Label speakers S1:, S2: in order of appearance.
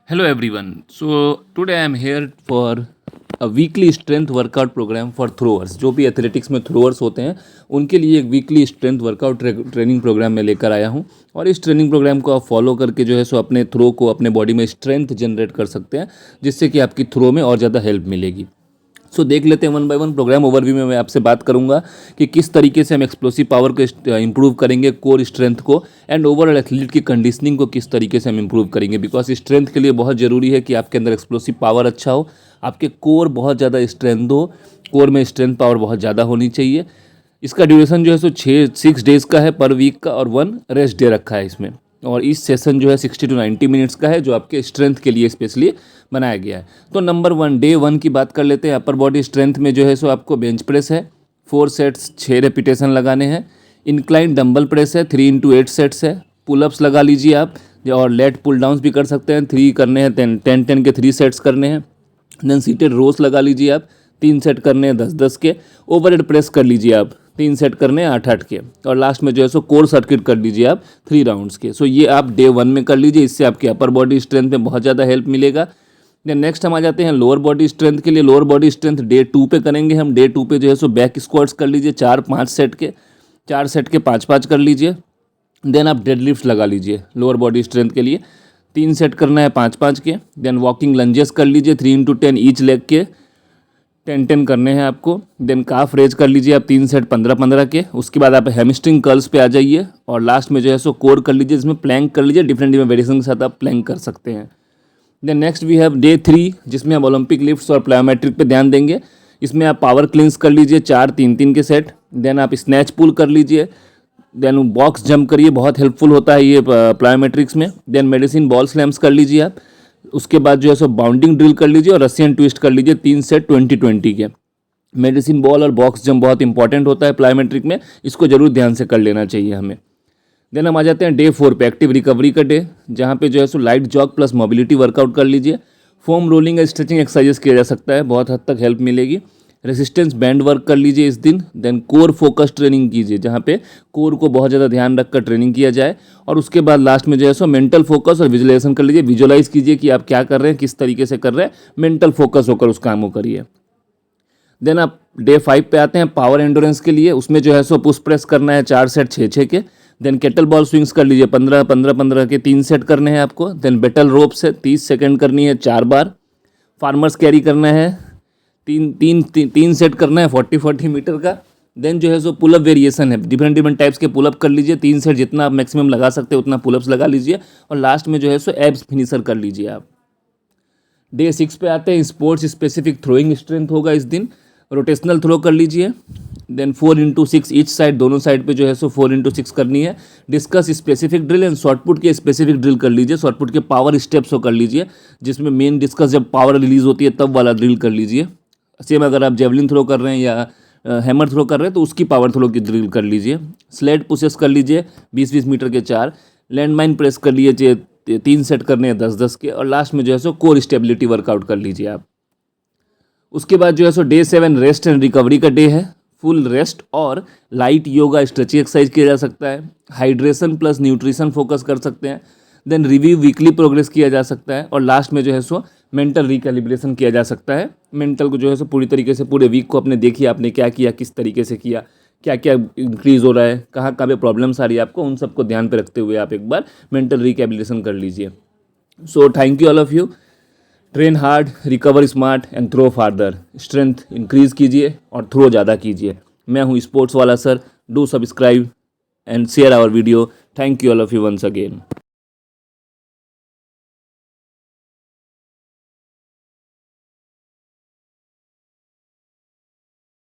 S1: Hello everyone. So today I am here for a weekly strength workout program for throwers. जो भी athletics में throwers होते हैं उनके लिए एक weekly strength workout training program में लेकर आया हूं। और इस ट्रेनिंग प्रोग्राम को आप फॉलो करके जो है सो अपने थ्रो को अपने बॉडी में स्ट्रेंथ जनरेट कर सकते हैं, जिससे कि आपकी थ्रो में और ज़्यादा हेल्प मिलेगी। सो देख लेते हैं one by one. Program overview में मैं आपसे बात करूंगा कि किस तरीके से हम एक्सप्लोसिव पावर को इंप्रूव करेंगे, कोर स्ट्रेंथ को, एंड ओवरऑल एथलीट की कंडीशनिंग को किस तरीके से हम इंप्रूव करेंगे। बिकॉज स्ट्रेंथ के लिए बहुत ज़रूरी है कि आपके अंदर एक्सप्लोसिव पावर अच्छा हो, आपके कोर बहुत ज़्यादा स्ट्रेंथ हो, कोर में स्ट्रेंथ पावर बहुत ज़्यादा होनी चाहिए। इसका ड्यूरेशन जो है सो 6 डेज़ का है पर वीक का, और 1 रेस्ट डे रखा है इसमें। और इस सेशन जो है 60 to 90 मिनट्स का है, जो आपके स्ट्रेंथ के लिए स्पेशली बनाया गया है। तो नंबर 1 डे 1 की बात कर लेते हैं। अपर बॉडी स्ट्रेंथ में जो है सो आपको बेंच प्रेस है, 4 सेट्स 6 रेपिटेशन लगाने हैं। इंक्लाइन डंबल प्रेस है, 3 into 8 सेट्स है। पुलअप्स लगा लीजिए आप, और लेट पुल डाउन्स भी कर सकते हैं। 3 करने हैं, 10 के 3 सेट्स करने हैं। देन सीटेड रोज लगा लीजिए आप, 3 सेट करने हैं 10 के। ओवरहेड प्रेस कर लीजिए आप, 3 सेट करने हैं 8 के। और लास्ट में जो है सो कोर सर्किट कर लीजिए आप 3 राउंड्स के। सो ये आप डे 1 में कर लीजिए, इससे आपके अपर बॉडी स्ट्रेंथ में बहुत ज़्यादा हेल्प मिलेगा। देन नेक्स्ट हम आ जाते हैं लोअर बॉडी स्ट्रेंथ के लिए। लोअर बॉडी स्ट्रेंथ डे 2 पे करेंगे हम। डे 2 पे जो है सो बैक स्क्वाट्स कर लीजिए 4-5 सेट के, 4 सेट के 5-5 कर लीजिए। देन आप डेडलिफ्ट लगा लीजिए लोअर बॉडी स्ट्रेंथ के लिए, 3 सेट करना है 5-5 के। देन वॉकिंग लंजेस कर लीजिए 3 into 10 ईच लेग के, 10-10 करने हैं आपको। देन काफ रेज कर लीजिए आप 3 सेट 15-15 के। उसके बाद आप हैमस्ट्रिंग कर्ल्स पे आ जाइए, और लास्ट में जो है सो कोर कर लीजिए, जिसमें प्लैंक कर लीजिए। डिफरेंट वेरिएशन के साथ आप प्लैंक कर सकते हैं। Then next we have day 3, जिसमें आप ओलंपिक लिफ्ट्स और प्लायोमेट्रिक पे ध्यान देंगे। इसमें आप पावर क्लींस कर लीजिए 4 3-3 के सेट। देन आप स्नैच पुल कर लीजिए। देन बॉक्स जंप करिए, बहुत हेल्पफुल होता है ये प्लायोमेट्रिक्स में। देन मेडिसिन बॉल स्लैम्स कर लीजिए आप। उसके बाद जो है सो बाउंडिंग ड्रिल कर लीजिए और रशियन ट्विस्ट कर लीजिए 3 सेट 20-20 के। मेडिसिन बॉल और बॉक्स जंप बहुत इंपॉर्टेंट होता है प्लायोमेट्रिक में, इसको जरूर ध्यान से कर लेना चाहिए हमें। देन हम आ जाते हैं डे 4 पे, एक्टिव रिकवरी का डे, जहाँ पे जो है so light jog plus mobility workout कर लीजिए। फोम रोलिंग और स्ट्रेचिंग एक्सरसाइजेस किया जा सकता है, बहुत हद तक हेल्प मिलेगी। रेसिस्टेंस बैंड वर्क कर लीजिए इस दिन। देन कोर फोकस ट्रेनिंग कीजिए, जहाँ पे कोर को बहुत ज़्यादा ध्यान रखकर ट्रेनिंग किया जाए। और उसके बाद लास्ट में जो है सो मेंटल फोकस और विजुअलाइजेशन कर लीजिए। विजुअलाइज कीजिए कि आप क्या कर रहे हैं, किस तरीके से कर रहे हैं, मेंटल फोकस होकर उस काम को करिए। देन आप डे 5 पे आते हैं पावर एंडोरेंस के लिए। उसमें जो है सो पुश प्रेस करना है 4 सेट 6-6 के। देन केटल बॉल स्विंग्स कर लीजिए 15-15 के, 3 सेट करने हैं आपको। देन बेटल रोप से 30 सेकंड करनी है 4 बार। फार्मर्स कैरी करना है 3 सेट करना है 40-40 मीटर का। देन जो है सो पुलअप वेरिएशन है, डिफरेंट टाइप्स के पुलअप कर लीजिए 3 सेट, जितना आप मैक्सिमम लगा सकते हैं उतना पुलअप्स लगा लीजिए। और लास्ट में जो है सो एब्स फिनिशर कर लीजिए आप। डे 6 पे आते हैं, स्पोर्ट्स स्पेसिफिक थ्रोइंग स्ट्रेंथ होगा इस दिन। रोटेशनल थ्रो कर लीजिए। देन 4 into 6 ईच साइड, दोनों साइड पे जो है सो 4 into 6 करनी है। Discuss specific drill and shot put के स्पेसिफिक ड्रिल कर लीजिए। शॉर्टपुट के पावर स्टेप्स को कर लीजिए, जिसमें मेन डिस्कस जब पावर रिलीज होती है तब वाला ड्रिल कर लीजिए। सेम अगर आप जेवलिन थ्रो कर रहे हैं या हैमर थ्रो कर रहे हैं तो उसकी पावर थ्रो की ड्रिल कर लीजिए। स्लेड पुशेस कर लीजिए 20-20 मीटर के 4। लैंडमाइन प्रेस कर लीजिए 3 सेट करने हैं 10-10 के। और लास्ट में जो है सो कोर स्टेबिलिटी वर्कआउट कर लीजिए आप। उसके बाद जो है सो डे 7 रेस्ट एंड रिकवरी का डे है। फुल रेस्ट और लाइट योगा स्ट्रेचिंग एक्सरसाइज किया जा सकता है। हाइड्रेशन प्लस न्यूट्रिशन फोकस कर सकते हैं। देन रिव्यू वीकली प्रोग्रेस किया जा सकता है। और लास्ट में जो है सो मेंटल रिकैलिब्रेशन किया जा सकता है। मेंटल को जो है सो पूरी तरीके से पूरे वीक को अपने देखिए आपने क्या किया, किस तरीके से किया, क्या क्या इंक्रीज़ हो रहा है, कहाँ कहाँ पे प्रॉब्लम्स आ रही है आपको, उन सबको ध्यान पे रखते हुए आप एक बार मेंटल रिकैलिब्रेशन कर लीजिए। So thank you all of you. Train hard, recover smart and throw farther. Strength increase कीजिए और थ्रो ज़्यादा कीजिए। मैं हूँ स्पोर्ट्स वाला sir. Do subscribe and share our video. Thank you all of you once again.